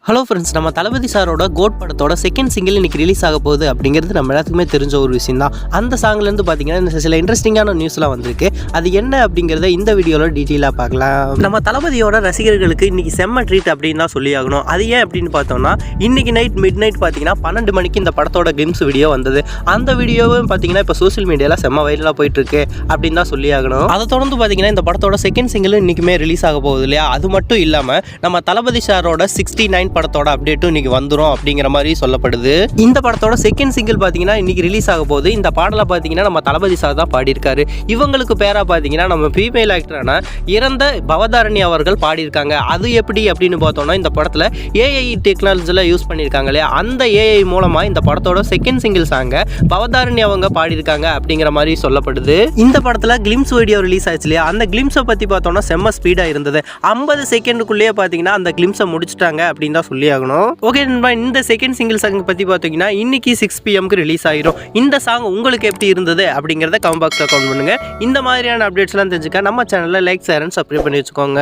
Hello friends, நம்ம தளபதி சாரோட code படத்தோட செகண்ட் சிங்கிள் இன்னைக்கு ரிலீஸ் ஆக போகுது அப்படிங்கிறது நம்ம எல்லாத்துக்குமே தெரிஞ்ச ஒரு விஷயம் தான். அந்த சாங்லேருந்து பார்த்தீங்கன்னா சில இன்ட்ரெஸ்டிங்கான நியூஸ்லாம் வந்திருக்கு. அது என்ன அப்படிங்கிறத இந்த வீடியோவில் டீட்டெயிலாக பார்க்கலாம். நம்ம தளபதியோட ரசிகர்களுக்கு இன்னைக்கு செம்ம ட்ரீட் அப்படின்னு தான் சொல்லி ஆகணும். அது ஏன் அப்படின்னு பார்த்தோம்னா, இன்னைக்கு மிட் நைட் பார்த்தீங்கன்னா 12 மணிக்கு இந்த படத்தோட கிளிம்ஸ் வீடியோ வந்தது. அந்த வீடியோவும் பார்த்தீங்கன்னா இப்போ சோஷியல் மீடியாவில் செம்ம வைரலாக போயிட்டு இருக்கு அப்படின்னு தான் சொல்லி ஆகணும். அதை தொடர்ந்து பார்த்தீங்கன்னா இந்த படத்தோட செகண்ட் சிங்கிள் இன்னைக்குமே ரிலீஸ் ஆக போகுது இல்லையா? அது மட்டும் இல்லாமல் நம்ம தளபதி சாரோட 69 படத்தோட அப்டேட்டும் இன்னைக்கு வந்துரும் அப்படிங்கிற மாதிரி சொல்லப்படுது. இந்த படத்தோட செகண்ட் சிங்கிள் பார்த்தீங்கன்னா இன்னைக்கு ரிலீஸ் ஆக போகுது. இந்த பாடலை பார்த்தீங்கன்னா நம்ம தளபதி சார் தான் பாடியிருக்காரு. இவங்களுக்கு பேரா பார்த்தீங்கன்னா நம்ம ஃபீமேல் ஆக்டரான இறந்த பவதாரணி அவர்கள் பாடியிருக்காங்க. அது எப்படி அப்படின்னு பார்த்தோம்னா, இந்த படத்தில் ஏஐ டெக்னாலஜியில் யூஸ் பண்ணியிருக்காங்க இல்லையா? அந்த ஏஐ மூலமாக இந்த படத்தோட செகண்ட் சிங்கிள் சாங்கை பவதாரணி அவங்க பாடியிருக்காங்க அப்படிங்கிற மாதிரி சொல்லப்படுது. இந்த படத்தில் கிளிம்ஸ் வீடியோ ரிலீஸ் ஆச்சு இல்லையா? அந்த கிளிம்ஸை பற்றி பார்த்தோம்னா செம்ம ஸ்பீடாக இருந்தது. 50 செகண்டுக்குள்ளேயே பார்த்தீங்கன்னா அந்த கிளிம்ஸை முடிச்சிட்டாங்க அப்படின்னு தான் சொல்லி ஆகணும். ஓகே நண்பா, இந்த செகண்ட் சிங்கிள் சாங் பற்றி பார்த்தீங்கன்னா இன்னைக்கு 6 PM ரிலீஸ் ஆயிரும். இந்த சாங் உங்களுக்கு எப்படி இருந்தது அப்படிங்கிறத கமெண்ட் பாக்ஸில் கமெண்ட் பண்ணுங்க. இந்த மாதிரியான அப்டேட்ஸ்லாம் தெரிஞ்சுக்க நம்ம சேனலில் லைக், ஷேர் அண்ட் சப்ஸ்கிரைப் பண்ணி வச்சுக்கோங்க.